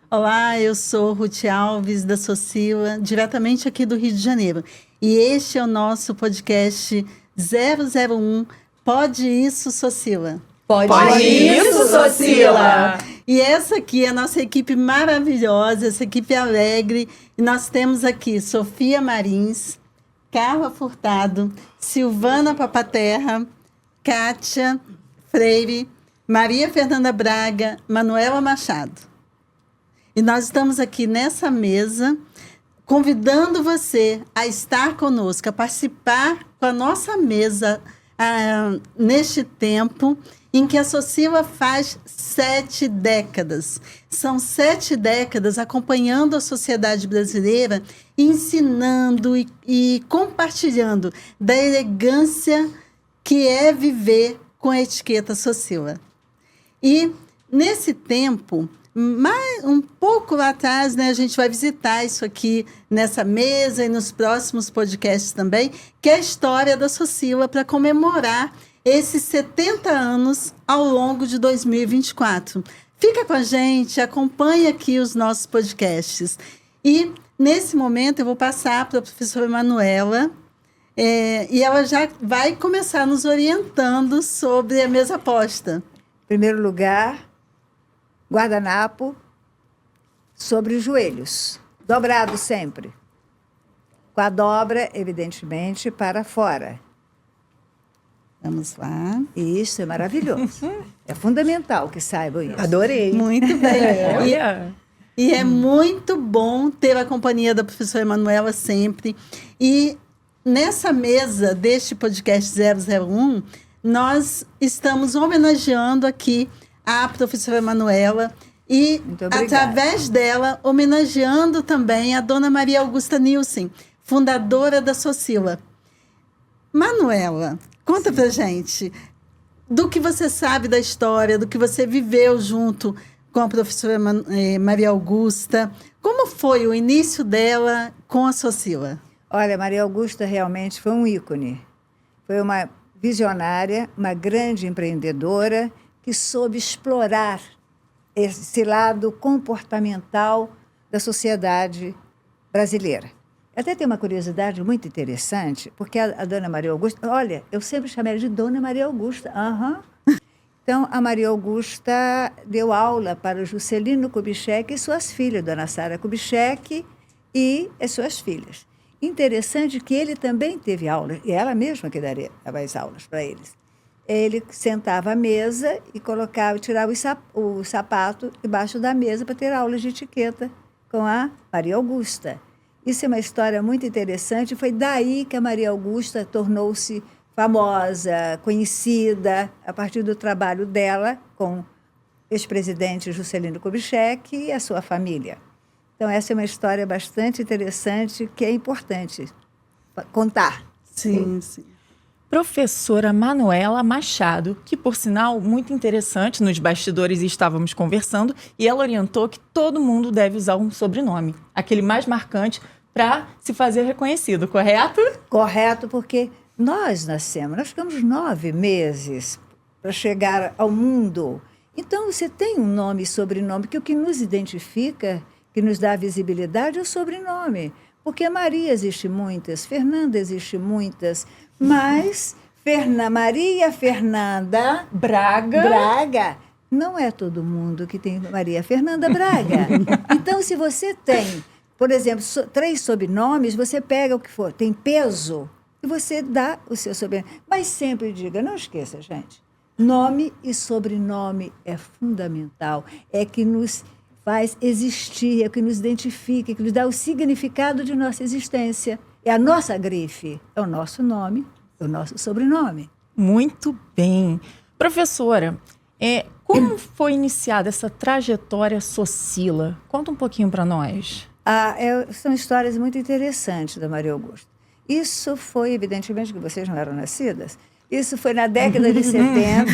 Olá, eu sou Ruth Alves, da Socila, diretamente aqui do Rio de Janeiro. E este é o nosso podcast 001 Pode Isso, Socila. Pode isso, Socila! E essa aqui é a nossa equipe maravilhosa, essa equipe alegre. E nós temos aqui Sofia Marins, Carla Furtado, Silvana Papaterra, Kátia Freire, Maria Fernanda Braga, Manuela Machado. E nós estamos aqui nessa mesa convidando você a estar conosco, a participar com a nossa mesa neste tempo em que a Socila faz 7 décadas. São 7 décadas acompanhando a sociedade brasileira, ensinando e compartilhando da elegância que é viver com a etiqueta Socila. E nesse tempo, um pouco lá atrás, né, a gente vai visitar isso aqui nessa mesa e nos próximos podcasts também, que é a história da Socila para comemorar esses 70 anos ao longo de 2024. Fica com a gente, acompanhe aqui os nossos podcasts. E, nesse momento, eu vou passar para a professora Manuela, e ela já vai começar nos orientando sobre a mesa posta. Em primeiro lugar, guardanapo sobre os joelhos, dobrado sempre. Com a dobra, evidentemente, para fora. Vamos lá. Isso é maravilhoso. É fundamental que saibam isso. Adorei. Muito bem. E é muito bom ter a companhia da professora Emanuela sempre. E nessa mesa deste podcast 001, nós estamos homenageando aqui a professora Manuela e, através dela, homenageando também a dona Maria Augusta Nilsen, fundadora da Socila. Manuela, conta pra gente do que você sabe da história, do que você viveu junto com a professora Maria Augusta. Como foi o início dela com a Socila? Olha, Maria Augusta realmente foi um ícone. Foi uma visionária, uma grande empreendedora que soube explorar esse lado comportamental da sociedade brasileira. Até tem uma curiosidade muito interessante, porque a dona Maria Augusta... Olha, eu sempre chamei ela de dona Maria Augusta. Então, a Maria Augusta deu aula para o Juscelino Kubitschek e suas filhas, dona Sara Kubitschek e as suas filhas. Interessante que ele também teve aulas, e ela mesma que daria as aulas para eles. Ele sentava à mesa e tirava o sapato debaixo da mesa para ter aulas de etiqueta com a Maria Augusta. Isso é uma história muito interessante. Foi daí que a Maria Augusta tornou-se famosa, conhecida, a partir do trabalho dela com o ex-presidente Juscelino Kubitschek e a sua família. Então, essa é uma história bastante interessante que é importante contar. Sim. Professora Manuela Machado, que, por sinal, muito interessante, nos bastidores estávamos conversando, e ela orientou que todo mundo deve usar um sobrenome, aquele mais marcante, para se fazer reconhecido, correto? Correto, porque nós ficamos 9 meses para chegar ao mundo. Então, você tem um nome e sobrenome, que o que nos identifica, que nos dá visibilidade, é o sobrenome. Porque Maria existe muitas, Fernanda existe muitas, mas Maria Fernanda Braga não é todo mundo que tem Maria Fernanda Braga. Então, se você tem, por exemplo, 3 sobrenomes, você pega o que for, tem peso, e você dá o seu sobrenome. Mas sempre diga, não esqueça, gente, nome e sobrenome é fundamental, é que nos faz existir, é que nos identifica, é que nos dá o significado de nossa existência. É a nossa grife, é o nosso nome, é o nosso sobrenome. Muito bem. Professora, como foi iniciada essa trajetória Socila? Conta um pouquinho para nós. São histórias muito interessantes da Maria Augusta. Isso foi, evidentemente, que vocês não eram nascidas, isso foi na década de 70.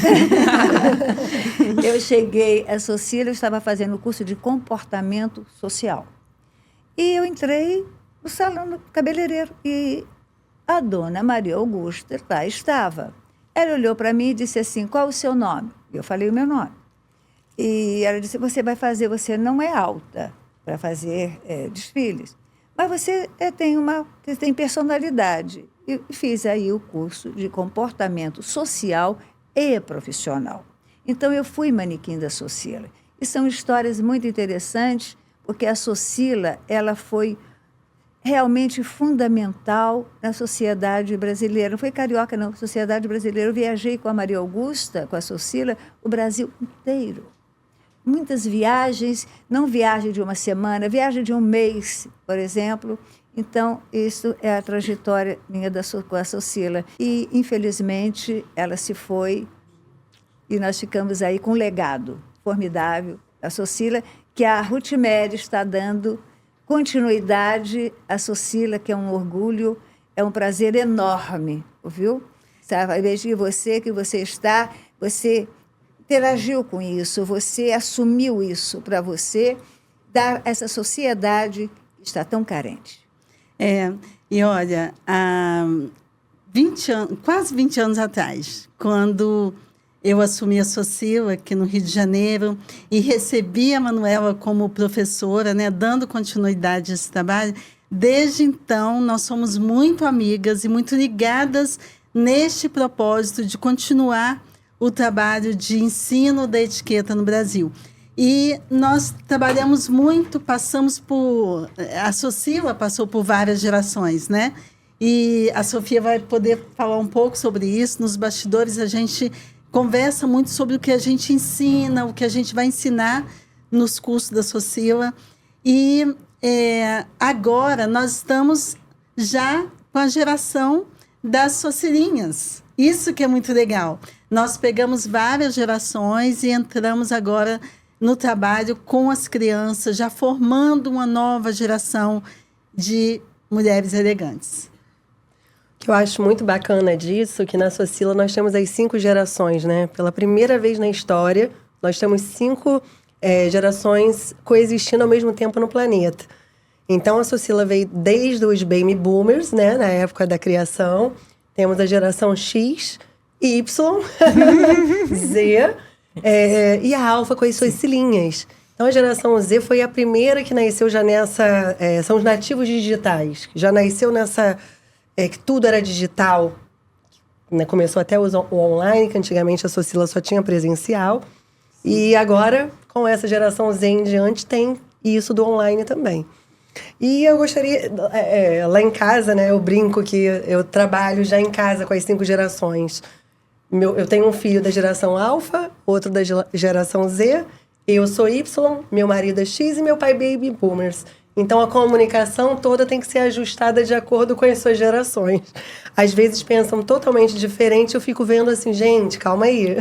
Eu cheguei à Socila, eu estava fazendo o curso de comportamento social. E eu entrei no salão do cabeleireiro e a dona Maria Augusta lá estava. Ela olhou para mim e disse assim, qual o seu nome? Eu falei o meu nome. E ela disse, você não é alta para fazer desfiles, mas você tem personalidade. E fiz aí o curso de comportamento social e profissional. Então, eu fui manequim da Socila. E são histórias muito interessantes, porque a Socila, ela foi realmente fundamental na sociedade brasileira. Não foi carioca, não, sociedade brasileira. Eu viajei com a Maria Augusta, com a Socila, o Brasil inteiro. Muitas viagens, não viagem de uma semana, viagem de um mês, por exemplo. Então, isso é a trajetória minha com a Socila. E, infelizmente, ela se foi e nós ficamos aí com um legado formidável da Socila, que a Ruth Mary está dando continuidade à Socila, que é um orgulho, é um prazer enorme, viu? Sabe, ao invés de você interagiu com isso, você assumiu isso para você dar essa sociedade que está tão carente. E olha, há quase 20 anos atrás, quando eu assumi a Socila aqui no Rio de Janeiro e recebi a Manuela como professora, né, dando continuidade a esse trabalho. Desde então, nós somos muito amigas e muito ligadas neste propósito de continuar o trabalho de ensino da etiqueta no Brasil. E nós trabalhamos muito, a Socila passou por várias gerações, né? E a Sofia vai poder falar um pouco sobre isso. Nos bastidores, a gente conversa muito sobre o que a gente ensina, o que a gente vai ensinar nos cursos da Socila. E agora nós estamos já com a geração das Socilinhas. Isso que é muito legal. Nós pegamos várias gerações e entramos agora no trabalho com as crianças, já formando uma nova geração de mulheres elegantes. O que eu acho muito bacana disso, que na Socila nós temos as 5 gerações, né? Pela primeira vez na história, nós temos 5 gerações coexistindo ao mesmo tempo no planeta. Então, a Socila veio desde os baby boomers, né? Na época da criação. Temos a geração X, Y, Z, e a Alfa com as suas cilinhas. Então, a geração Z foi a primeira que nasceu já nessa... são os nativos digitais. Já nasceu nessa... que tudo era digital. Né? Começou até o online, que antigamente a Socila só tinha presencial. E agora, com essa geração Z em diante, tem isso do online também. E eu gostaria, lá em casa, né, eu brinco que eu trabalho já em casa com as 5 gerações. Eu tenho um filho da geração Alfa, outro da geração Z, eu sou Y, meu marido é X e meu pai Baby Boomers. Então, a comunicação toda tem que ser ajustada de acordo com as suas gerações. Às vezes pensam totalmente diferente, eu fico vendo assim, gente, calma aí.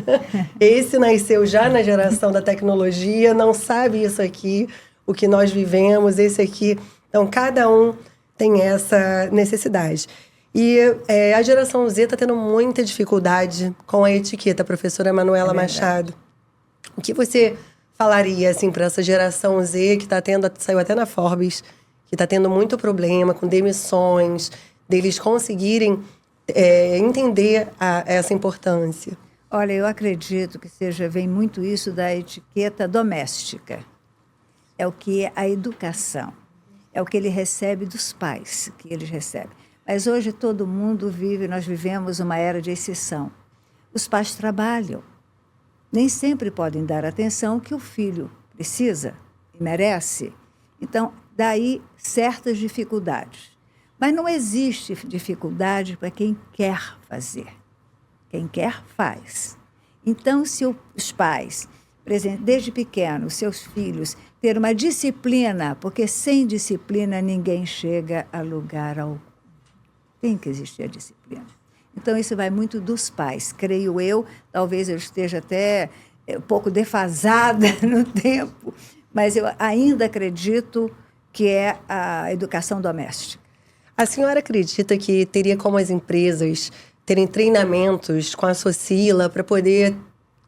Esse nasceu já na geração da tecnologia, não sabe isso aqui, o que nós vivemos, esse aqui. Então, cada um tem essa necessidade. E a geração Z está tendo muita dificuldade com a etiqueta, professora Manuela Machado. O que você falaria assim, para essa geração Z que está tendo, saiu até na Forbes, que está tendo muito problema com demissões, deles conseguirem entender essa importância? Olha, eu acredito que vem muito isso da etiqueta doméstica. É o que é a educação. É o que ele recebe dos pais, que eles recebem. Mas hoje todo mundo nós vivemos uma era de exceção. Os pais trabalham. Nem sempre podem dar a atenção que o filho precisa e merece. Então, daí certas dificuldades. Mas não existe dificuldade para quem quer fazer. Quem quer, faz. Então, se os pais, desde pequenos, seus filhos, ter uma disciplina, porque sem disciplina ninguém chega a lugar algum. Tem que existir a disciplina. Então, isso vai muito dos pais, creio eu. Talvez eu esteja até um pouco defasada no tempo, mas eu ainda acredito que é a educação doméstica. A senhora acredita que teria como as empresas terem treinamentos com a Socila para poder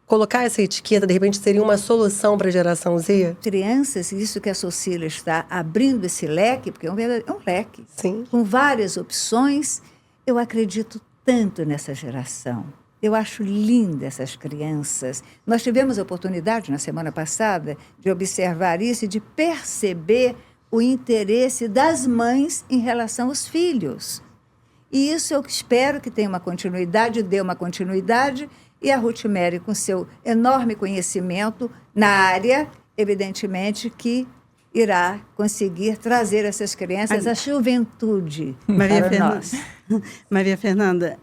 colocar essa etiqueta, de repente, seria uma solução para a geração Z? Crianças, isso que a Socila está abrindo esse leque, porque é um leque, sim, com várias opções, eu acredito tanto nessa geração. Eu acho linda essas crianças. Nós tivemos a oportunidade, na semana passada, de observar isso e de perceber o interesse das mães em relação aos filhos. E isso eu espero que tenha uma continuidade, dê uma continuidade, e a Ruth Mary, com seu enorme conhecimento na área, evidentemente que irá conseguir trazer essas crianças à juventude para nós. Maria Fernanda,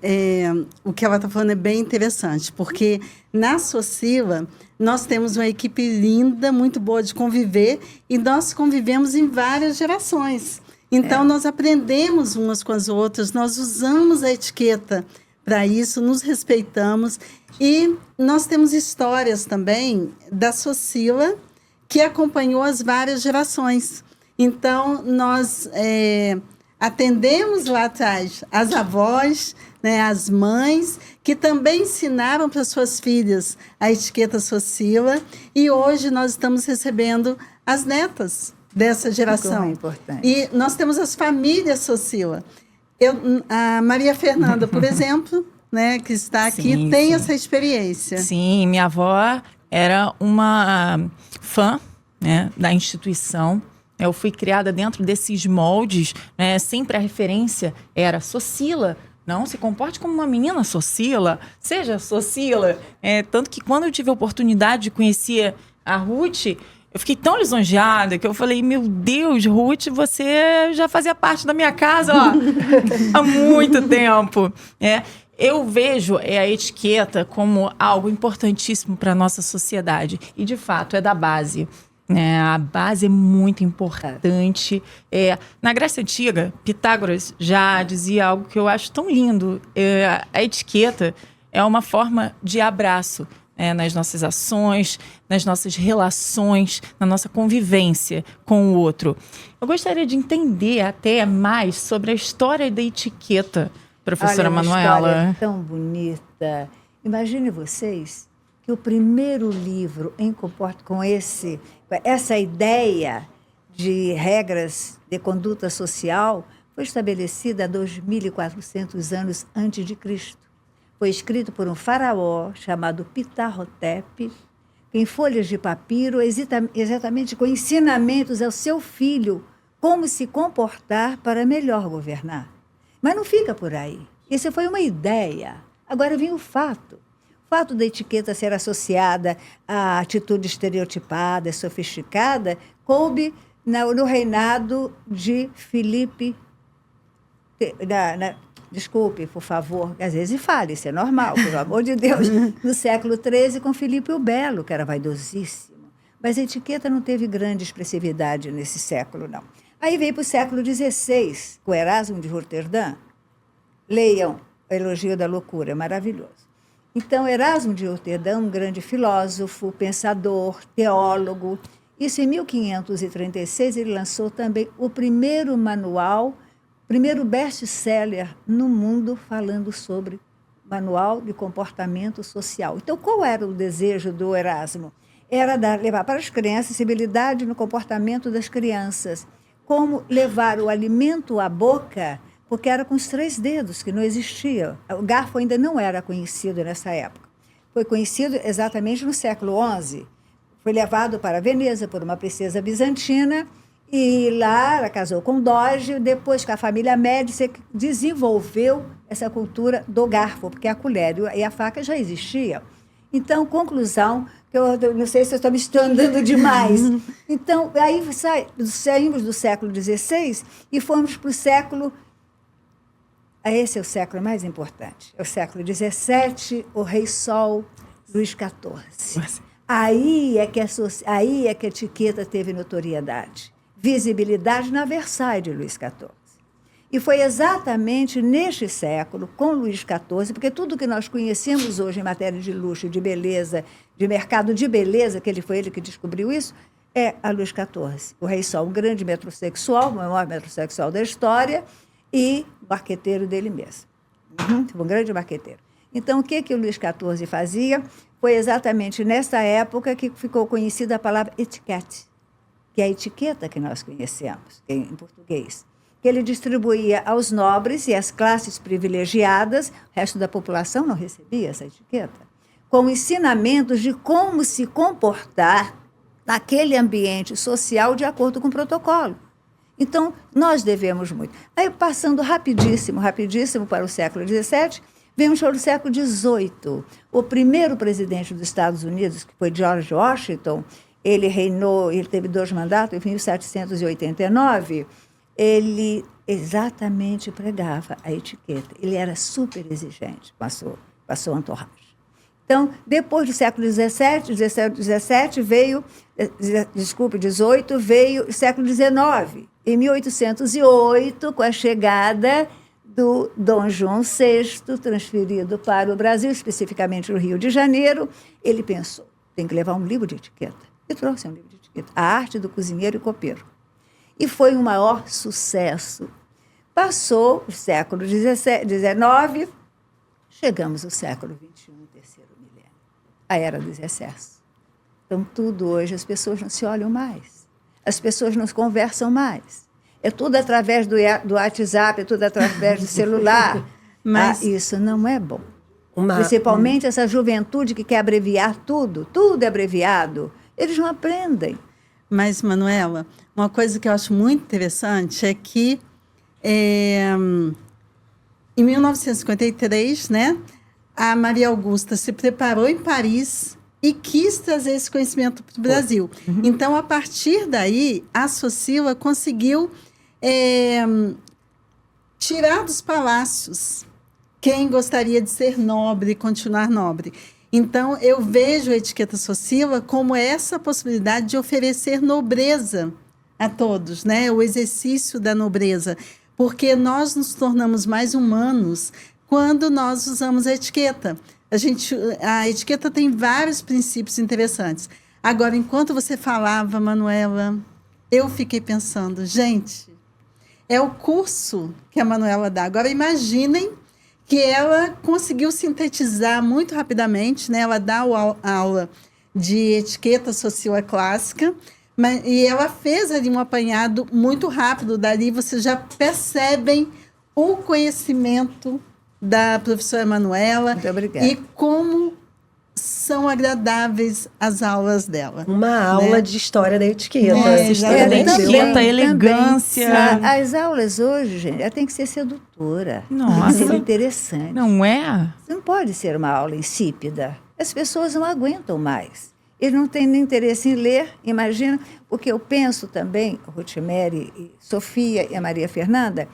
o que ela está falando é bem interessante, porque na Socila nós temos uma equipe linda, muito boa de conviver, e nós convivemos em várias gerações. Então, nós aprendemos umas com as outras, nós usamos a etiqueta para isso, nos respeitamos, e nós temos histórias também da Socila, que acompanhou as várias gerações. Então, nós atendemos lá atrás as avós, né, as mães, que também ensinaram para suas filhas a etiqueta Socila, e hoje nós estamos recebendo as netas dessa geração. Muito importante. E nós temos as famílias Socila. A Maria Fernanda, por exemplo, né, que está aqui, tem essa experiência. Sim, minha avó era uma fã, né, da instituição. Eu fui criada dentro desses moldes, né, sempre a referência era Socila. Não, se comporte como uma menina Socila, seja Socila. Tanto que quando eu tive a oportunidade de conhecer a Ruth, eu fiquei tão lisonjeada que eu falei, meu Deus, Ruth, você já fazia parte da minha casa, ó, há muito tempo. Eu vejo a etiqueta como algo importantíssimo para a nossa sociedade. E, de fato, é da base. A base é muito importante. Na Grécia Antiga, Pitágoras já dizia algo que eu acho tão lindo. A etiqueta é uma forma de abraço, nas nossas ações, nas nossas relações, na nossa convivência com o outro. Eu gostaria de entender até mais sobre a história da etiqueta, professora Manuela. Olha, uma história tão bonita. Imagine vocês que o primeiro livro com essa ideia de regras de conduta social foi estabelecida há 2.400 anos antes de Cristo. Foi escrito por um faraó chamado Ptah-hotep, em folhas de papiro, exatamente com ensinamentos ao seu filho como se comportar para melhor governar. Mas não fica por aí. Isso foi uma ideia. Agora vem o fato. O fato da etiqueta ser associada à atitude estereotipada, sofisticada, coube no reinado de Filipe. Desculpe, por favor, às vezes fale, isso é normal, pelo amor de Deus. No século XIII, com Filipe o Belo, que era vaidosíssimo. Mas a etiqueta não teve grande expressividade nesse século, não. Aí veio para o século XVI, com Erasmo de Roterdã. Leiam o Elogio da Loucura, é maravilhoso. Então, Erasmo de Roterdã, um grande filósofo, pensador, teólogo. Isso em 1536, ele lançou também o primeiro manual, primeiro best-seller no mundo falando sobre manual de comportamento social. Então, qual era o desejo do Erasmo? Era levar para as crianças sensibilidade no comportamento das crianças. Como levar o alimento à boca, porque era com os 3 dedos, que não existia. O garfo ainda não era conhecido nessa época. Foi conhecido exatamente no século XI. Foi levado para Veneza por uma princesa bizantina, e lá ela casou com Doge, depois com a família Médici desenvolveu essa cultura do garfo, porque a colher e a faca já existiam. Então, conclusão, que eu não sei se eu estou andando demais. Então, aí saímos do século XVI e fomos para o século... Esse é o século mais importante. É o século XVII, o Rei Sol, Luís XIV. Aí é que a etiqueta teve notoriedade. Visibilidade na Versailles de Luís XIV. E foi exatamente neste século, com Luís XIV, porque tudo que nós conhecemos hoje em matéria de luxo, de beleza, de mercado de beleza, que foi ele que descobriu isso, é a Luís XIV. O Rei Sol, um grande metrosexual, o maior metrosexual da história, e marqueteiro dele mesmo. Um grande marqueteiro. Então, o que o Luís XIV fazia? Foi exatamente nessa época que ficou conhecida a palavra etiquette, que é a etiqueta que nós conhecemos em português. que ele distribuía aos nobres e às classes privilegiadas, o resto da população não recebia essa etiqueta, com ensinamentos de como se comportar naquele ambiente social de acordo com o protocolo. Então, nós devemos muito. Aí, passando rapidíssimo para o século XVII, vemos para o século XVIII. O primeiro presidente dos Estados Unidos, que foi George Washington, ele reinou, ele teve 2 mandatos, em 1789, ele exatamente pregava a etiqueta. Ele era super exigente com a sua entourage. Então, depois do século XVII veio, XVIII, veio o século XIX. Em 1808, com a chegada do Dom João VI, transferido para o Brasil, especificamente no Rio de Janeiro, ele pensou, tem que levar um livro de etiqueta. E trouxe um livro de etiqueta, A Arte do Cozinheiro e Copeiro. E foi um maior sucesso. Passou o século XIX, chegamos ao século XXI, terceiro milênio, a era dos excessos. Então, tudo hoje, as pessoas não se olham mais, as pessoas não conversam mais. É tudo através do WhatsApp, é tudo através do celular. Mas isso não é bom. Principalmente essa juventude que quer abreviar tudo é abreviado. Eles não aprendem. Mas, Manuela, uma coisa que eu acho muito interessante é que em 1953, né, a Maria Augusta se preparou em Paris e quis trazer esse conhecimento para o Brasil. Uhum. Então, a partir daí, a Socila conseguiu tirar dos palácios quem gostaria de ser nobre e continuar nobre. Então, eu vejo a etiqueta Socila como essa possibilidade de oferecer nobreza a todos, né? O exercício da nobreza, porque nós nos tornamos mais humanos quando nós usamos a etiqueta. A etiqueta tem vários princípios interessantes. Agora, enquanto você falava, Manuela, eu fiquei pensando, gente, é o curso que a Manuela dá. Agora, imaginem que ela conseguiu sintetizar muito rapidamente, né? Ela dá aula de etiqueta social clássica, e ela fez ali um apanhado muito rápido. Dali vocês já percebem o conhecimento da professora Manuela. Muito obrigada. E como são agradáveis as aulas dela. Uma aula de história da etiqueta. História da etiqueta, elegância. As aulas hoje, gente, ela tem que ser sedutora. Nossa. Tem que ser interessante. Não é? Não pode ser uma aula insípida. As pessoas não aguentam mais. Eles não têm nem interesse em ler, imagina. O que eu penso também, Ruth-Mary, Sofia e a Maria Fernanda,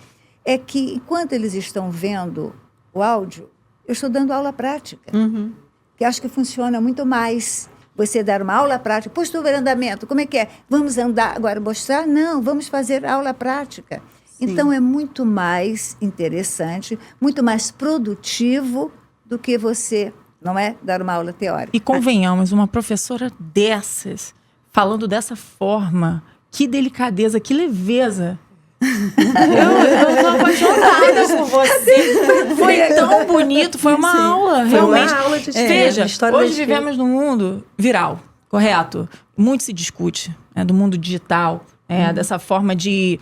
é que enquanto eles estão vendo o áudio, eu estou dando aula prática. Uhum. Que acho que funciona muito mais. Você dar uma aula prática, postura de andamento, como é que é? Vamos andar agora, mostrar? Não, vamos fazer aula prática. Sim. Então, é muito mais interessante, muito mais produtivo do que você, não é, dar uma aula teórica. E convenhamos, uma professora dessas, falando dessa forma, que delicadeza, que leveza. Eu tô apaixonada por você. Foi tão bonito, foi uma aula, realmente. Uma aula de Veja, história hoje vivemos num mundo viral, correto? Muito se discute, do mundo digital, dessa forma de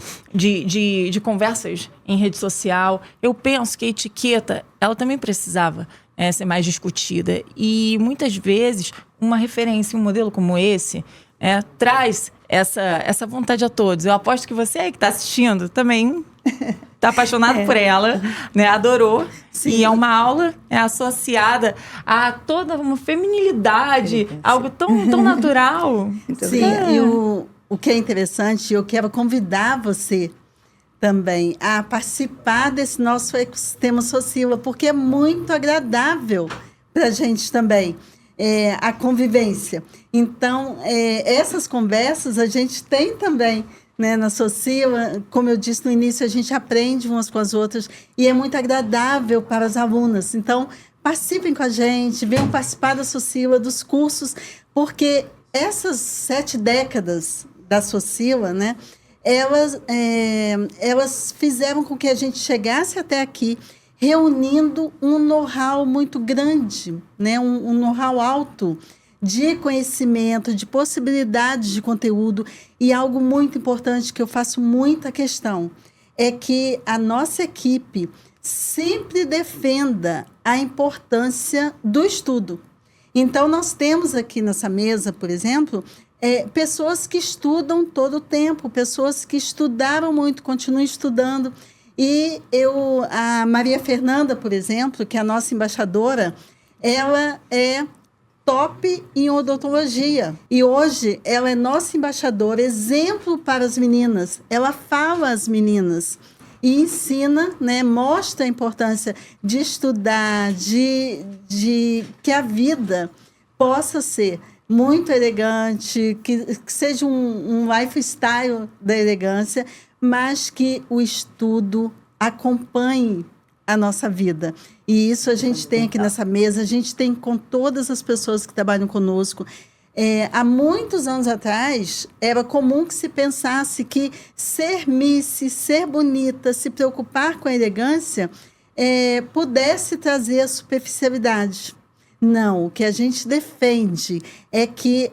conversas em rede social. Eu penso que a etiqueta, ela também precisava ser mais discutida. E muitas vezes, uma referência, um modelo como esse, traz essa vontade a todos. Eu aposto que você aí que está assistindo também está apaixonado por ela, né? Adorou. Sim. E é uma aula associada a toda uma feminilidade, algo tão natural. Sim, e o que é interessante, eu quero convidar você também a participar desse nosso ecossistema Socila, porque é muito agradável para a gente também. A convivência. Então, essas conversas a gente tem também, né, na Socila. Como eu disse no início, a gente aprende umas com as outras e é muito agradável para as alunas. Então, participem com a gente, venham participar da Socila, dos cursos, porque essas 7 décadas da Socila, né, elas fizeram com que a gente chegasse até aqui reunindo um know-how muito grande, né? Um know-how alto de conhecimento, de possibilidades de conteúdo. E algo muito importante que eu faço muita questão é que a nossa equipe sempre defenda a importância do estudo. Então, nós temos aqui nessa mesa, por exemplo, pessoas que estudam todo o tempo, pessoas que estudaram muito, continuam estudando. E a Maria Fernanda, por exemplo, que é a nossa embaixadora, ela é top em odontologia. E hoje ela é nossa embaixadora, exemplo para as meninas. Ela fala às meninas e ensina, né, mostra a importância de estudar, de que a vida possa ser muito elegante, que seja um lifestyle da elegância, mas que o estudo acompanhe a nossa vida. E isso a gente tem aqui nessa mesa, a gente tem com todas as pessoas que trabalham conosco. Há muitos anos atrás, era comum que se pensasse que ser Miss, ser bonita, se preocupar com a elegância, pudesse trazer a superficialidade. Não, o que a gente defende é que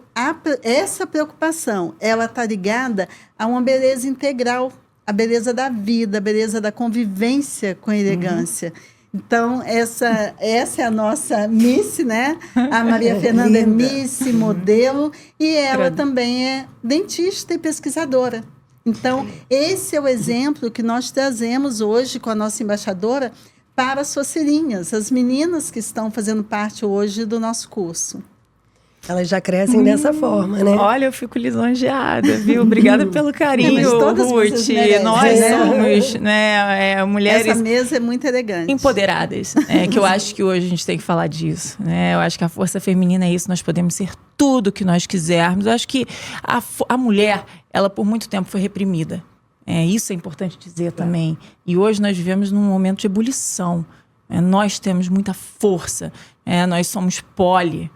essa preocupação, ela está ligada a uma beleza integral, a beleza da vida, a beleza da convivência com a elegância. Então, essa é a nossa Miss, né? A Maria Fernanda é Miss, modelo, e ela também é dentista e pesquisadora. Então, esse é o exemplo que nós trazemos hoje com a nossa embaixadora para as socirinhas, as meninas que estão fazendo parte hoje do nosso curso. Elas já crescem dessa forma, né? Olha, eu fico lisonjeada, viu? Obrigada pelo carinho, Ruth. Nós somos, né, mulheres... Essa mesa é muito elegante. Empoderadas, que eu acho que hoje a gente tem que falar disso, né? Eu acho que a força feminina é isso, nós podemos ser tudo que nós quisermos. Eu acho que a mulher, ela por muito tempo foi reprimida. Isso é importante dizer também. E hoje nós vivemos num momento de ebulição. Nós temos muita força. Nós somos poli,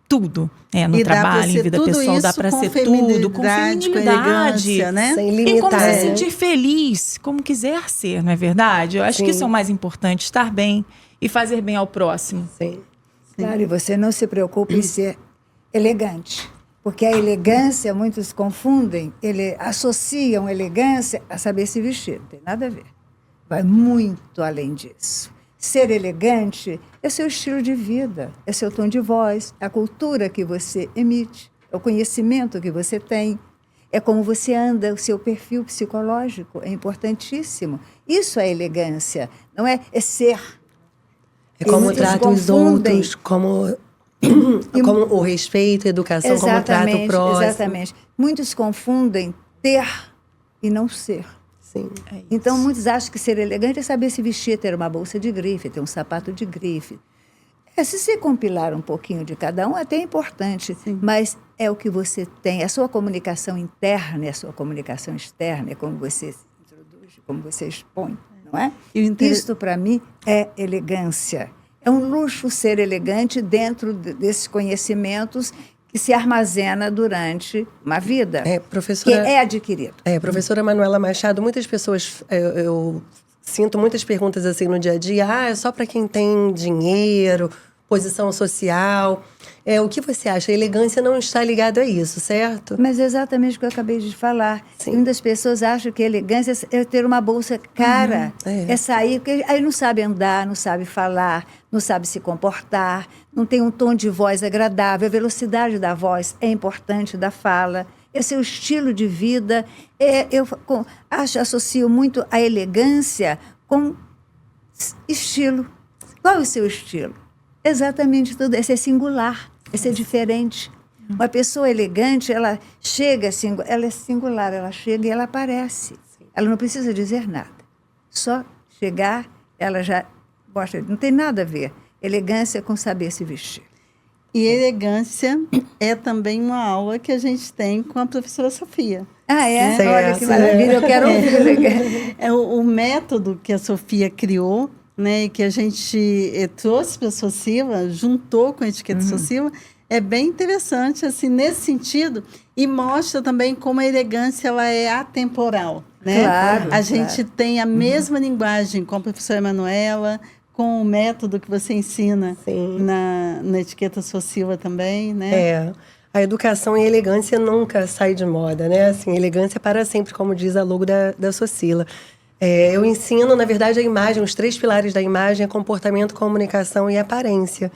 tudo. No trabalho, em vida pessoal, dá para ser tudo. Com feminilidade, com elegância, né? Sem limitar. E como se sentir feliz, como quiser ser, não é verdade? Eu acho que isso é o mais importante, estar bem e fazer bem ao próximo. Sim. Claro, e você não se preocupa em ser elegante. Porque a elegância, muitos confundem, associam elegância a saber se vestir. Não tem nada a ver. Vai muito além disso. Ser elegante é seu estilo de vida, é seu tom de voz, é a cultura que você emite, é o conhecimento que você tem, é como você anda, o seu perfil psicológico, é importantíssimo. Isso é elegância, não é ser. É como trata os outros, como o respeito, a educação, como trata o próximo. Exatamente. Muitos confundem ter e não ser. Sim. Então, muitos acham que ser elegante é saber se vestir, ter uma bolsa de grife, ter um sapato de grife. Se você compilar um pouquinho de cada um, até é importante, mas é o que você tem. A sua comunicação interna, a sua comunicação externa, é como você se introduz, como você expõe, não é? Isto, para mim, é elegância. É um luxo ser elegante dentro desses conhecimentos que se armazena durante uma vida, professora, que é adquirido. Professora Manuela Machado, muitas pessoas, eu sinto muitas perguntas assim no dia a dia, é só para quem tem dinheiro, posição social. O que você acha? A elegância não está ligada a isso, certo? Mas é exatamente o que eu acabei de falar. Sim. Muitas pessoas acham que elegância é ter uma bolsa cara, é sair, porque aí não sabe andar, não sabe falar, não sabe se comportar, não tem um tom de voz agradável, a velocidade da voz é importante da fala, esse é o estilo de vida. Eu associo muito a elegância com estilo. Qual é o seu estilo? Exatamente tudo. Esse é singular, esse é diferente. Uma pessoa elegante, ela chega, ela é singular, ela chega e ela aparece. Ela não precisa dizer nada. Só chegar, ela já gosta. Não tem nada a ver. Elegância com saber se vestir. E elegância é também uma aula que a gente tem com a professora Sofia. Ah, é? Certo. Olha que maravilha, eu quero ouvir elegância. O método que a Sofia criou, né, e que a gente trouxe para a Socila, juntou com a etiqueta Socila, é bem interessante, assim, nesse sentido, e mostra também como a elegância ela é atemporal, né? Claro, a gente tem a mesma linguagem com a professora Manuela, com o método que você ensina na etiqueta Socila também, né? a educação e a elegância nunca sai de moda, né? Assim, elegância para sempre, como diz a logo da Socila. Eu ensino, na verdade, a imagem, os 3 pilares da imagem é comportamento, comunicação e aparência.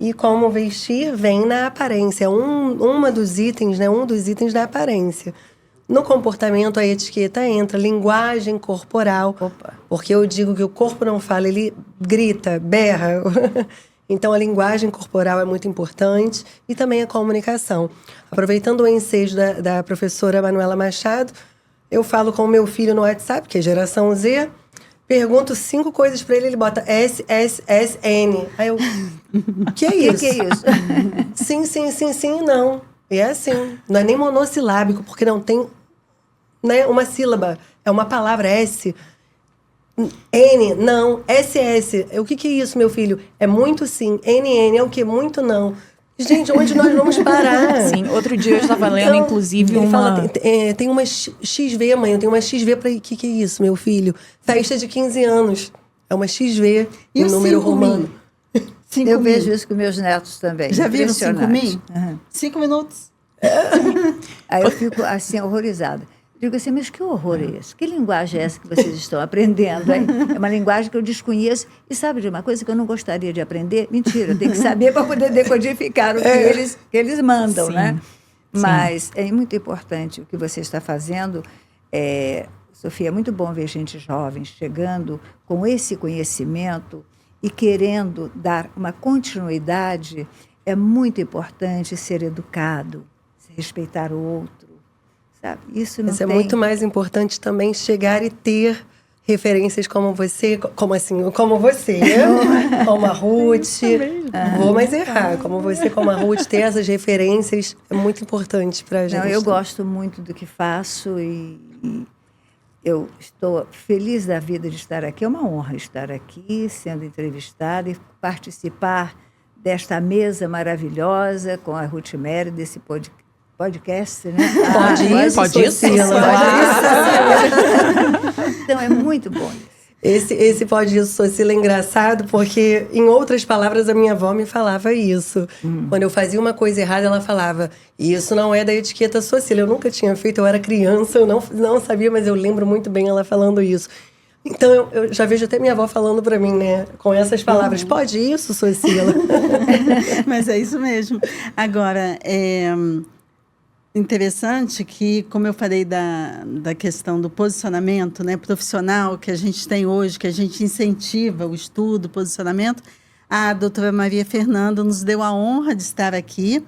E como vestir vem na aparência, um dos itens da aparência. No comportamento, a etiqueta entra, linguagem corporal. Opa. Porque eu digo que o corpo não fala, ele grita, berra. Então, a linguagem corporal é muito importante e também a comunicação. Aproveitando o ensejo da professora Manuela Machado, eu falo com o meu filho no WhatsApp, que é geração Z, pergunto 5 coisas para ele, ele bota S, S, S, N. Aí eu, que é isso? Que é isso? Sim, sim, sim, sim, não. E é assim, não é nem monossilábico, porque não tem, né, uma sílaba. É uma palavra, S. N, não. SS. O que é isso, meu filho? É muito sim. NN é o que? Muito não. Gente, onde nós vamos parar? Sim, outro dia eu estava lendo, Então, inclusive, ele uma... fala, tem uma XV, mãe, eu tenho uma XV para... O que é isso, meu filho? Festa de 15 anos. É uma XV, E um o número 5.000? romano. 5.000. Eu vejo isso com meus netos também. Já viram Impressionante. 5.000? 5 minutos. Aí eu fico assim, horrorizada. Digo assim, mas que horror é esse? Que linguagem é essa que vocês estão aprendendo, hein? É uma linguagem que eu desconheço. E sabe de uma coisa que eu não gostaria de aprender? Mentira, eu tenho que saber para poder decodificar o que eles mandam, Sim, né? sim. Mas é muito importante o que você está fazendo. Sofia, é muito bom ver gente jovem chegando com esse conhecimento e querendo dar uma continuidade. É muito importante ser educado, respeitar o outro. Sabe? Isso não Mas é tem... muito mais importante também chegar e ter referências como você, como você, como a Ruth. Vou mais errar, como você, como a Ruth, ter essas referências é muito importante para a gente. Não, eu gosto muito do que faço e eu estou feliz da vida de estar aqui. É uma honra estar aqui, sendo entrevistada e participar desta mesa maravilhosa com a Ruth Mary, desse podcast, né? Pode isso? Então, é muito bom isso. Esse Pode Isso, Socila, é engraçado, porque, em outras palavras, a minha avó me falava isso. Quando eu fazia uma coisa errada, ela falava, isso não é da etiqueta Socila. Eu nunca tinha feito, eu era criança, eu não sabia, mas eu lembro muito bem ela falando isso. Então, eu já vejo até minha avó falando para mim, né, com essas palavras, pode isso, Socila? Mas é isso mesmo. Agora, interessante que, como eu falei da questão do posicionamento, né, profissional que a gente tem hoje, que a gente incentiva o estudo, o posicionamento, a doutora Maria Fernanda nos deu a honra de estar aqui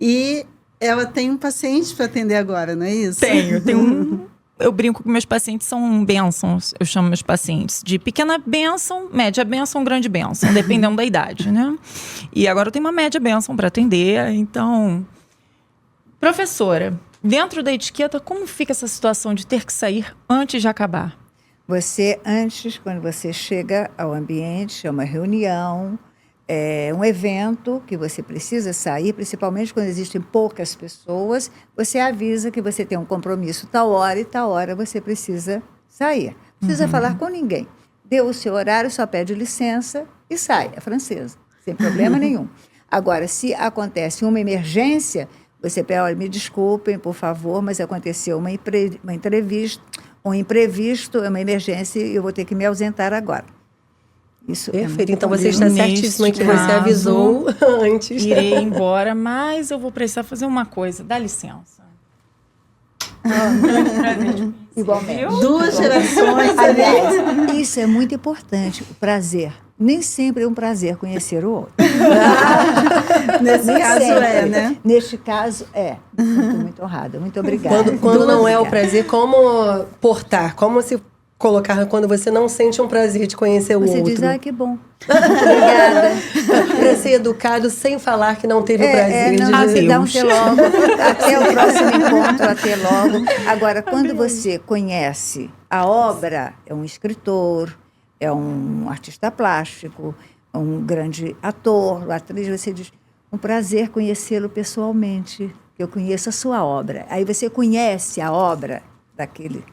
e ela tem um paciente para atender agora, não é isso? Eu brinco que meus pacientes são bênçãos, eu chamo meus pacientes de pequena bênção, média bênção, grande bênção, dependendo da idade, né? E agora eu tenho uma média bênção para atender, então... Professora, dentro da etiqueta, como fica essa situação de ter que sair antes de acabar? Você, antes, quando você chega ao ambiente, é uma reunião, é um evento que você precisa sair, principalmente quando existem poucas pessoas, você avisa que você tem um compromisso tal hora e tal hora você precisa sair. Não precisa falar com ninguém. Deu o seu horário, só pede licença e sai, é francesa, sem problema nenhum. Agora, se acontece uma emergência, você pede, olha, me desculpem, por favor, mas aconteceu uma entrevista, um imprevisto, uma emergência e eu vou ter que me ausentar agora. Isso Perfeito, então você está certíssima que você avisou antes. Irei embora, mas eu vou precisar fazer uma coisa. Dá licença. Igualmente. Duas gerações. Aliás, isso é muito importante, o prazer. Nem sempre é um prazer conhecer o outro. Nesse Nem caso sempre. né? Neste caso, é. Muito honrada. Muito obrigada. Quando não é o Obrigada. prazer, como portar? Como se colocar quando você não sente um prazer de conhecer o Você outro? diz, que bom. Obrigada. Para ser educado sem falar que não teve o prazer de não, dizer. dá um até logo. Até o próximo encontro, até logo. Agora, quando você conhece a obra, é um escritor, é um artista plástico, um grande ator, atriz, você diz, um prazer conhecê-lo pessoalmente, que eu conheço a sua obra. Aí você conhece a obra daquele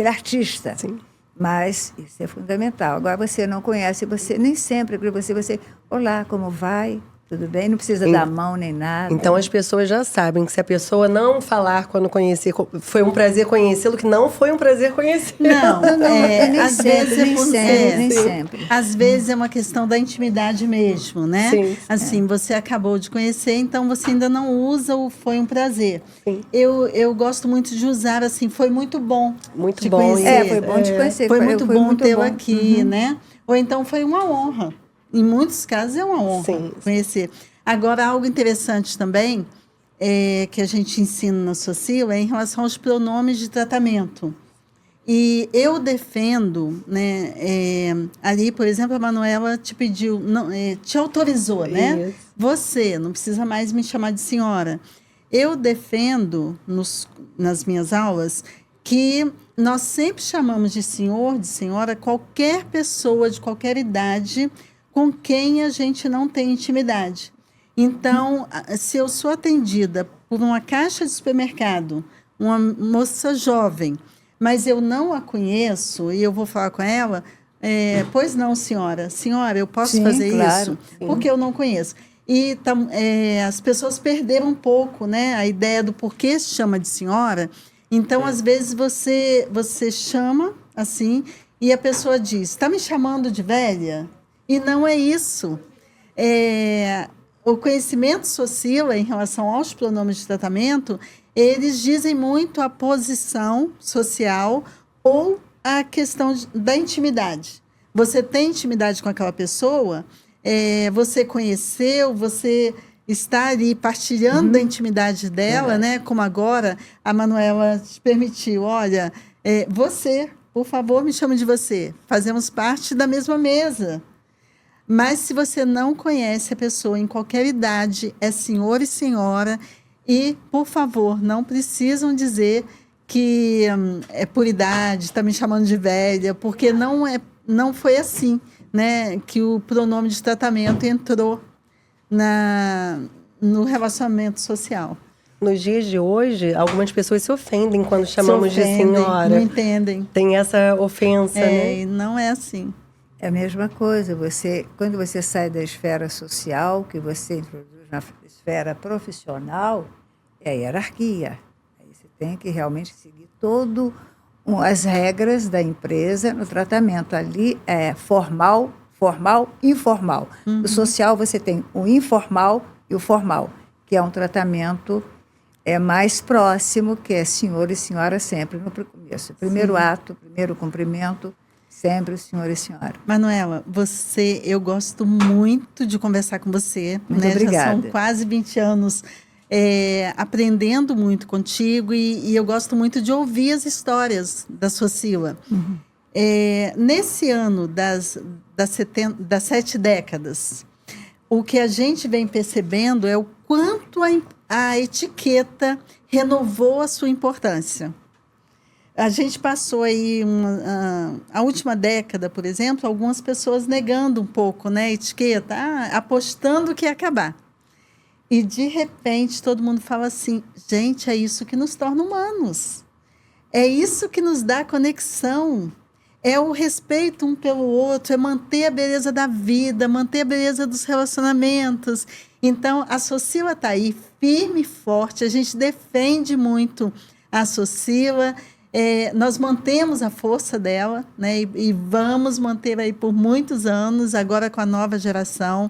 artista. Sim. Mas isso é fundamental. Agora, você não conhece, você nem sempre para você, olá, como vai? tudo bem? Não precisa dar mão nem nada. Então as pessoas já sabem que se a pessoa não falar quando conhecer, foi um prazer conhecê-lo, que não foi um prazer conhecê-lo. Não, nem às vezes é nem por sempre, nem ser. sempre. Às vezes é uma questão da intimidade mesmo, né? Sim. Assim, você acabou de conhecer, então você ainda não usa o foi um prazer. Sim. Eu gosto muito de usar assim, foi muito bom Muito te bom conhecer. Foi bom te conhecer. Foi muito bom tê-lo bom. aqui, né? Ou então foi uma honra. Em muitos casos é uma honra Sim. conhecer. Agora, algo interessante também que a gente ensina na Socila é em relação aos pronomes de tratamento. E eu defendo, né, ali, por exemplo, a Manuela te pediu, te autorizou, né? Isso. Você não precisa mais me chamar de senhora. Eu defendo nas minhas aulas que nós sempre chamamos de senhor, de senhora, qualquer pessoa de qualquer idade com quem a gente não tem intimidade. Então, se eu sou atendida por uma caixa de supermercado, uma moça jovem, mas eu não a conheço e eu vou falar com ela, pois não, senhora. Senhora, eu posso fazer claro, isso? sim. Porque eu não conheço. E as pessoas perderam um pouco, né, a ideia do porquê se chama de senhora. Então, às vezes, você chama assim e a pessoa diz, está me chamando de velha? E não é isso. O conhecimento Socila em relação aos pronomes de tratamento, eles dizem muito a posição social ou a questão da intimidade. Você tem intimidade com aquela pessoa, você conheceu, você está ali partilhando da intimidade dela, né? Como agora a Manuela te permitiu. Olha, você, por favor, me chame de você. Fazemos parte da mesma mesa. Mas se você não conhece a pessoa em qualquer idade, é senhor e senhora. E, por favor, não precisam dizer que é por idade, está me chamando de velha, porque não foi assim, né, que o pronome de tratamento entrou no relacionamento social. Nos dias de hoje, algumas pessoas se ofendem quando chamamos de ofendem, senhora. não entendem. Tem essa ofensa, né? E não é assim. É a mesma coisa. Quando você sai da esfera social, que você introduz na esfera profissional, é a hierarquia. Aí você tem que realmente seguir todas as regras da empresa no tratamento. Ali é formal, informal. No social você tem o informal e o formal, que é um tratamento mais próximo, que é senhor e senhora sempre no começo. Primeiro ato, primeiro cumprimento, sempre o senhor e senhora. Manuela, eu gosto muito de conversar com você. Muito né? obrigada. Já são quase 20 anos aprendendo muito contigo e eu gosto muito de ouvir as histórias da Socila. Nesse ano das 7 décadas, o que a gente vem percebendo é o quanto a etiqueta renovou a sua importância. A gente passou aí a última década, por exemplo, algumas pessoas negando um pouco, né, a etiqueta, apostando que ia acabar. E, de repente, todo mundo fala assim, gente, é isso que nos torna humanos. É isso que nos dá conexão. É o respeito um pelo outro, é manter a beleza da vida, manter a beleza dos relacionamentos. Então, a Socila está aí, firme e forte, a gente defende muito a Socila. Nós mantemos a força dela, né, e vamos manter aí por muitos anos, agora com a nova geração,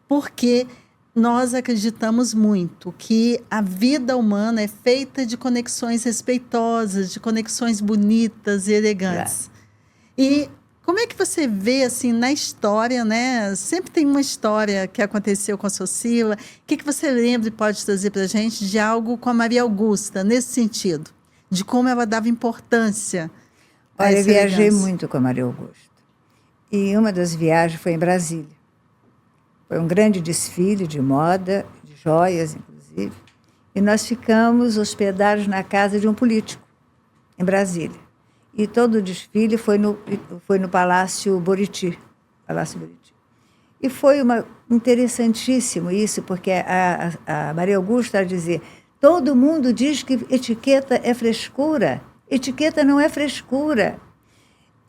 porque nós acreditamos muito que a vida humana é feita de conexões respeitosas, de conexões bonitas e elegantes. E como é que você vê, assim, na história, né? Sempre tem uma história que aconteceu com a Socila. O que você lembra e pode trazer para a gente de algo com a Maria Augusta, nesse sentido? De como ela dava importância a Olha, eu essa viajei elegância. muito com a Maria Augusta. E uma das viagens foi em Brasília. Foi um grande desfile de moda, de joias, inclusive. E nós ficamos hospedados na casa de um político, em Brasília. E todo o desfile foi no Palácio Buriti. E foi interessantíssimo isso, porque a Maria Augusta dizia, todo mundo diz que etiqueta é frescura. Etiqueta não é frescura.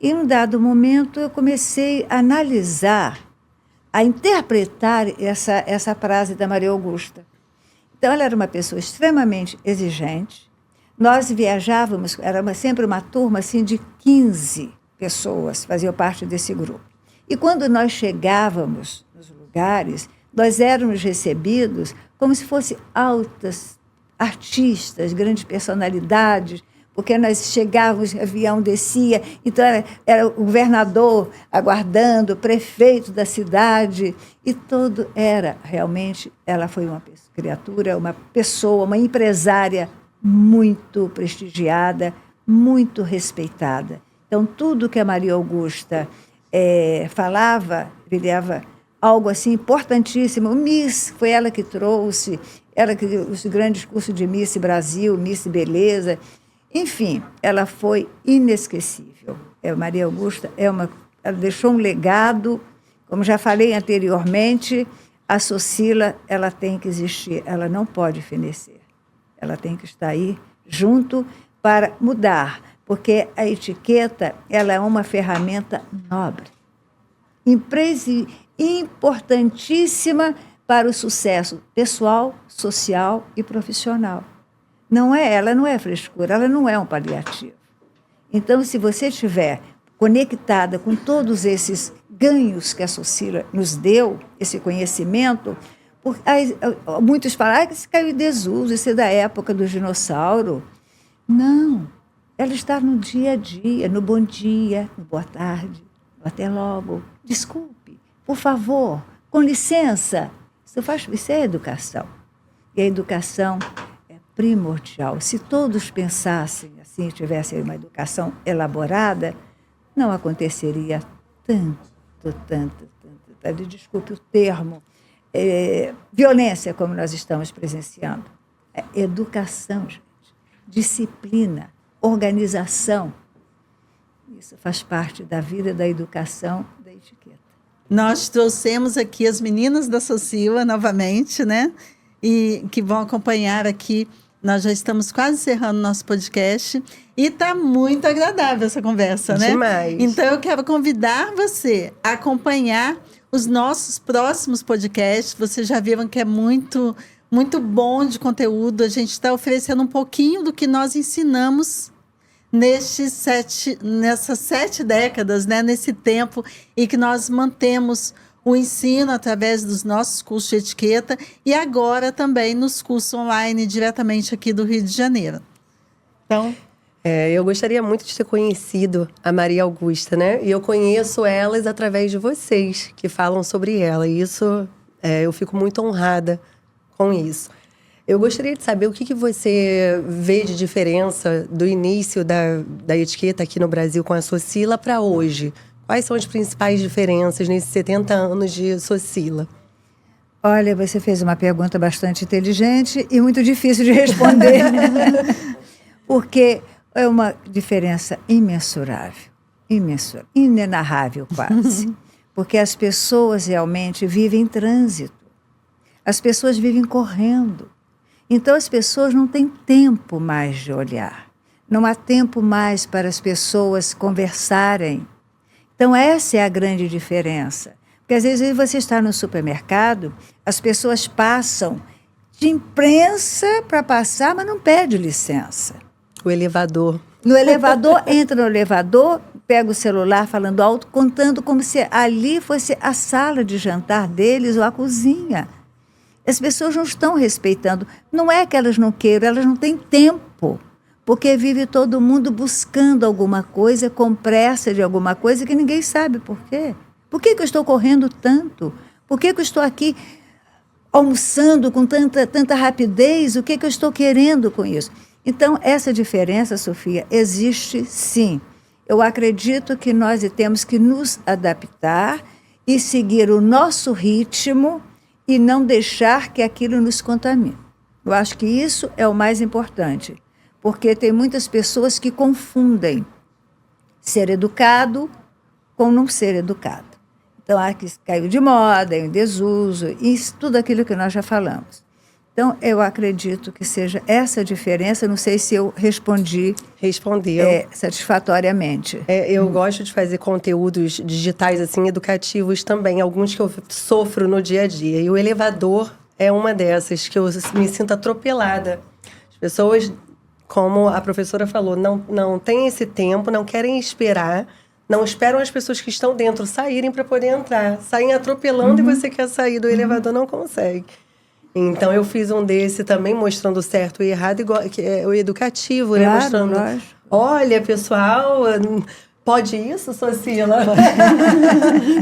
E, em um dado momento, eu comecei a analisar a interpretar essa frase da Maria Augusta. Então, ela era uma pessoa extremamente exigente. Nós viajávamos, era sempre uma turma assim, de 15 pessoas, faziam parte desse grupo. E quando nós chegávamos nos lugares, nós éramos recebidos como se fossem altas artistas, grandes personalidades, porque nós chegávamos, o avião descia, então era o governador aguardando, o prefeito da cidade, e tudo era realmente, ela foi uma criatura, uma pessoa, uma empresária muito prestigiada, muito respeitada. Então, tudo que a Maria Augusta falava, virava algo assim importantíssimo. O Miss, foi ela que trouxe, os grandes cursos de Miss Brasil, Miss Beleza. Enfim, ela foi inesquecível. Maria Augusta ela deixou um legado, como já falei anteriormente, a Socila, ela tem que existir, ela não pode fenecer. Ela tem que estar aí junto para mudar, porque a etiqueta ela é uma ferramenta nobre, importantíssima para o sucesso pessoal, social e profissional. Ela não é frescura, ela não é um paliativo. Então, se você estiver conectada com todos esses ganhos que a Socila nos deu, esse conhecimento, muitos falam que isso caiu em desuso, isso é da época do dinossauro. Não, ela está no dia a dia, no bom dia, no boa tarde, no até logo. Desculpe, por favor, com licença. Isso é educação. E a educação é primordial. Se todos pensassem assim, tivessem uma educação elaborada, não aconteceria tanto, desculpe o termo, violência como nós estamos presenciando. É educação, gente. Disciplina, organização. Isso faz parte da vida, da educação, da etiqueta. Nós trouxemos aqui as meninas da Socila novamente, né? E que vão acompanhar aqui. Nós já estamos quase encerrando nosso podcast e está muito agradável essa conversa, né? Demais. Então, eu quero convidar você a acompanhar os nossos próximos podcasts. Vocês já viram que é muito, muito bom de conteúdo. A gente está oferecendo um pouquinho do que nós ensinamos nessas 7 décadas, né? Nesse tempo em que nós mantemos o ensino através dos nossos cursos de etiqueta e agora também nos cursos online diretamente aqui do Rio de Janeiro. Então, eu gostaria muito de ter conhecido a Maria Augusta, né? E eu conheço elas através de vocês, que falam sobre ela. E isso, eu fico muito honrada com isso. Eu gostaria de saber o que você vê de diferença do início da etiqueta aqui no Brasil com a Socila para hoje. Quais são as principais diferenças nesses 70 anos de Socila? Olha, você fez uma pergunta bastante inteligente e muito difícil de responder. Porque é uma diferença imensurável, inenarrável quase. Porque as pessoas realmente vivem em trânsito. As pessoas vivem correndo. Então, as pessoas não têm tempo mais de olhar. Não há tempo mais para as pessoas conversarem. Então, essa é a grande diferença. Porque, às vezes, você está no supermercado, as pessoas passam de imprensa para passar, mas não pede licença. O elevador. No elevador, entra no elevador, pega o celular falando alto, contando como se ali fosse a sala de jantar deles ou a cozinha. As pessoas não estão respeitando. Não é que elas não queiram, elas não têm tempo. Porque vive todo mundo buscando alguma coisa, com pressa de alguma coisa que ninguém sabe por quê. Por que eu estou correndo tanto? Por que eu estou aqui almoçando com tanta rapidez? O que eu estou querendo com isso? Então, essa diferença, Sofia, existe sim. Eu acredito que nós temos que nos adaptar e seguir o nosso ritmo e não deixar que aquilo nos contamine. Eu acho que isso é o mais importante. Porque tem muitas pessoas que confundem ser educado com não ser educado. Então, que caiu de moda, em desuso, e tudo aquilo que nós já falamos. Então, eu acredito que seja essa a diferença. Não sei se eu respondi Respondeu. satisfatoriamente. Eu gosto de fazer conteúdos digitais, assim, educativos também. Alguns que eu sofro no dia a dia. E o elevador é uma dessas, que eu me sinto atropelada. As pessoas, como a professora falou, não têm esse tempo, não querem esperar. Não esperam as pessoas que estão dentro saírem para poder entrar. Saem atropelando e você quer sair do elevador, não consegue. Então, eu fiz um desse também, mostrando o certo e errado, igual, que é o educativo, né? Claro, Mostrando, lógico. olha, pessoal, pode isso, Socila?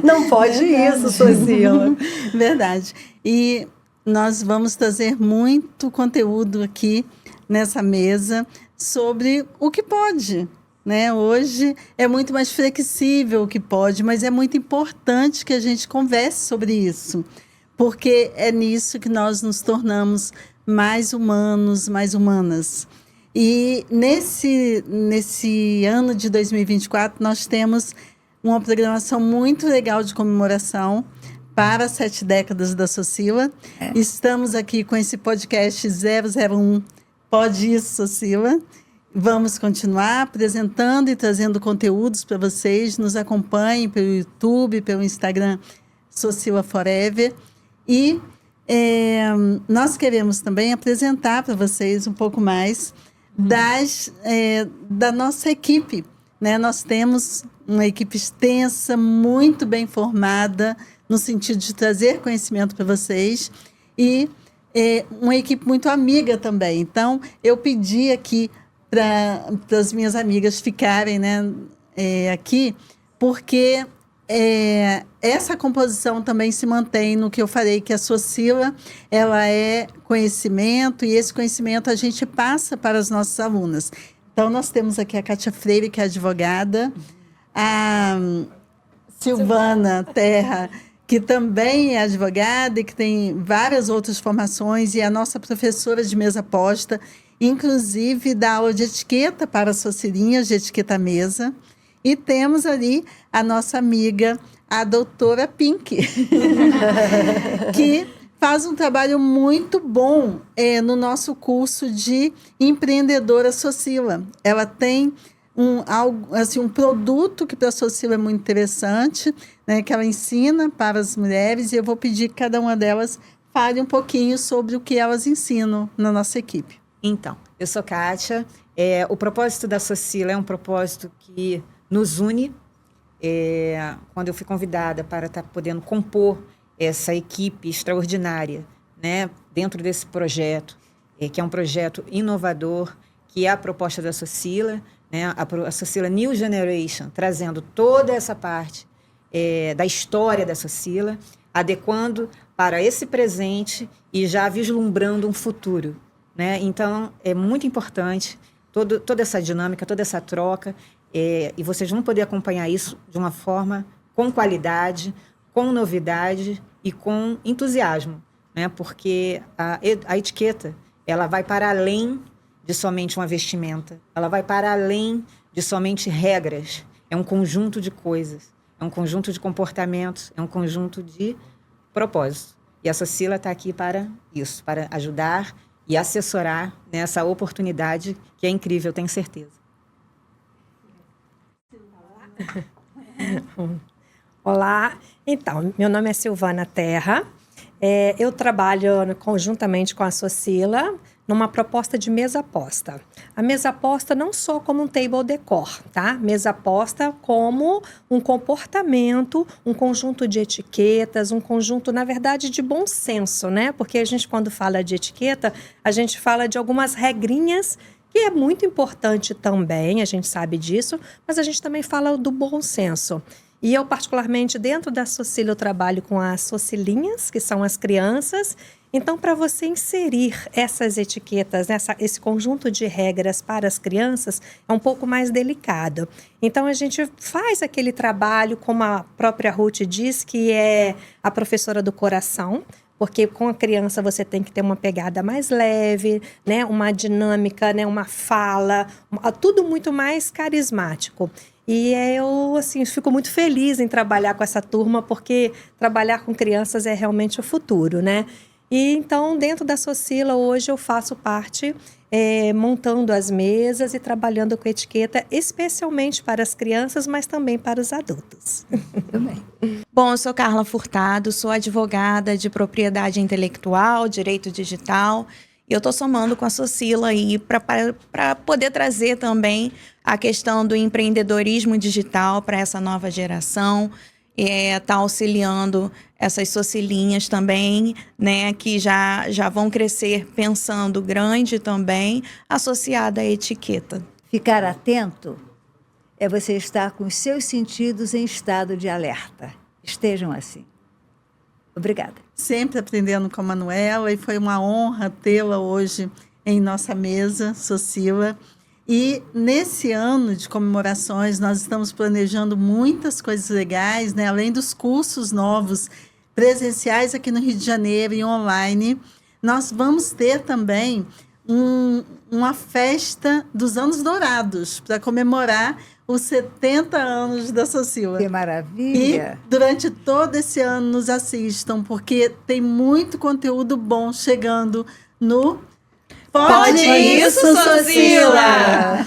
Não pode isso, Socila. Verdade. E nós vamos trazer muito conteúdo aqui nessa mesa sobre o que pode, né? Hoje é muito mais flexível o que pode, mas é muito importante que a gente converse sobre isso, porque é nisso que nós nos tornamos mais humanos, mais humanas. E nesse ano de 2024, nós temos uma programação muito legal de comemoração para as 7 décadas da Socila. Estamos aqui com esse podcast 001, Pode Isso, Socila. Vamos continuar apresentando e trazendo conteúdos para vocês. Nos acompanhem pelo YouTube, pelo Instagram, Socila Forever. E nós queremos também apresentar para vocês um pouco mais da nossa equipe, né? Nós temos uma equipe extensa, muito bem formada, no sentido de trazer conhecimento para vocês, e uma equipe muito amiga também. Então, eu pedi aqui para as minhas amigas ficarem, né, aqui, porque essa composição também se mantém no que eu falei, que a Socila, ela é conhecimento, e esse conhecimento a gente passa para as nossas alunas. Então, nós temos aqui a Kátia Freire, que é advogada, a Silvana Terra, que também é advogada e que tem várias outras formações, e é a nossa professora de mesa posta, inclusive dá aula de etiqueta para as socilinhas de etiqueta mesa. E temos ali a nossa amiga, a doutora Pink, que faz um trabalho muito bom no nosso curso de empreendedora Socila. Ela tem um produto que para a Socila é muito interessante, né, que ela ensina para as mulheres, e eu vou pedir que cada uma delas fale um pouquinho sobre o que elas ensinam na nossa equipe. Então, eu sou Kátia. O propósito da Socila é um propósito que nos une. Quando eu fui convidada para estar podendo compor essa equipe extraordinária, né, dentro desse projeto, que é um projeto inovador, que é a proposta da Socila, né, a Socila New Generation, trazendo toda essa parte da história da Socila, adequando para esse presente e já vislumbrando um futuro, né? Então, é muito importante toda essa dinâmica, toda essa troca, e vocês vão poder acompanhar isso de uma forma com qualidade, com novidade e com entusiasmo, né? Porque a etiqueta, ela vai para além de somente uma vestimenta, ela vai para além de somente regras, é um conjunto de coisas, é um conjunto de comportamentos, é um conjunto de propósitos. E a Socila está aqui para isso, para ajudar e assessorar nessa oportunidade que é incrível, tenho certeza. Olá, então, meu nome é Silvana Terra, eu trabalho conjuntamente com a Socila numa proposta de mesa posta. A mesa posta não só como um table decor, tá? Mesa posta como um comportamento, um conjunto de etiquetas, um conjunto, na verdade, de bom senso, né? Porque a gente, quando fala de etiqueta, a gente fala de algumas regrinhas que é muito importante também, a gente sabe disso, mas a gente também fala do bom senso. E eu, particularmente, dentro da Socila, eu trabalho com as socilinhas, que são as crianças. Então, para você inserir essas etiquetas, esse conjunto de regras para as crianças, é um pouco mais delicado. Então, a gente faz aquele trabalho, como a própria Ruth diz, que é a professora do coração, porque com a criança você tem que ter uma pegada mais leve, né? Uma dinâmica, né? Uma fala, tudo muito mais carismático. E eu, assim, fico muito feliz em trabalhar com essa turma, porque trabalhar com crianças é realmente o futuro, né? E então, dentro da Socila, hoje eu faço parte montando as mesas e trabalhando com etiqueta, especialmente para as crianças, mas também para os adultos. Também. Bom, eu sou Carla Furtado, sou advogada de propriedade intelectual, direito digital, e eu estou somando com a Socila aí para poder trazer também a questão do empreendedorismo digital para essa nova geração, tá auxiliando essas socilinhas também, né, que já vão crescer pensando grande também, associada à etiqueta. Ficar atento é você estar com os seus sentidos em estado de alerta. Estejam assim. Obrigada. Sempre aprendendo com a Manuela, e foi uma honra tê-la hoje em nossa mesa, Socila. E nesse ano de comemorações, nós estamos planejando muitas coisas legais, né? Além dos cursos novos presenciais aqui no Rio de Janeiro e online, nós vamos ter também uma festa dos anos dourados para comemorar os 70 anos da Socila. Que maravilha! E durante todo esse ano nos assistam, porque tem muito conteúdo bom chegando no Pode Isso, Socila!